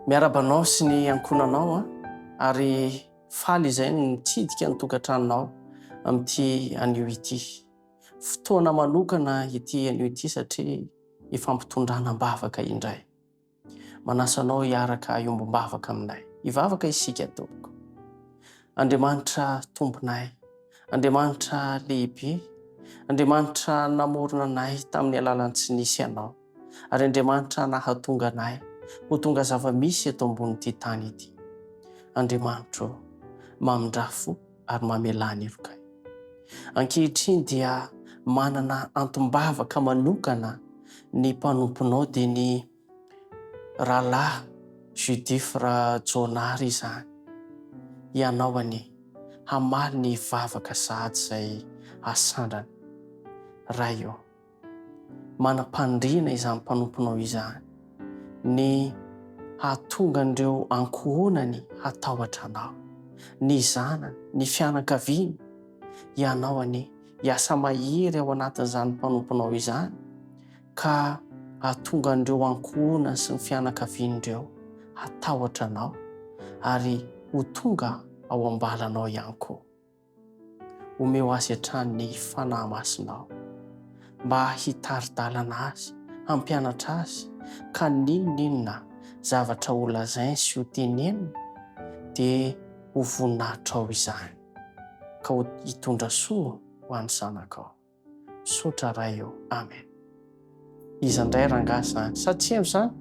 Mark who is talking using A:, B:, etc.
A: Miarabanao sy ny ankonanao ary faly izay nitsidika ny tokantranonao amin'ity anio ity. Fotoana manokana ity anio ity satria ifampitondrana-bavaka indray. Manasanao hiaraka iombom-bavaka aminay. Hivavaka isika tompoko. Andriamanitra tomponay, Andriamanitra lehibe, Andriamanitra namorona anay tamin'ny alalan'ny tsy nisy ianao, ary Andriamanitra nahatonga anay ho tonga zava-misy eto ambonin'ity tany ity. Andriamanitra mamindrafo ary mamelany irokay. Ankehitriny dia manana antom-bavaka manokana ny mpanomponao dia ny rahalahy Judifra Jonary izany. Ianao ani hamaly ny vavaka sahady izay asandrany. Ray io, manam-pandriana izany mpanomponao izany, ny hahatonga an'ireo ankohonany hatahotra anao, ny zanany, ny fianakaviany. Ianao ani hiasa mahery ao anatin'izany mpanomponao izany ka hahatonga an'ireo ankohonany sy ny fianakavian'ireo hatahotra anao ary ho tonga ao ambalanao ihany koa. Omeo azy hatrany ny fanahy masinao mba hitari-dalana azy, hampianatra azy ka n'inona zavatra ho lazainy sy ho tenenina dia ho voninahitra ao izany ka ho hitondra soa ho an'ny zanakao. Sotra ray eo. Amen. Iza indray rangahy izany, satria amin'izany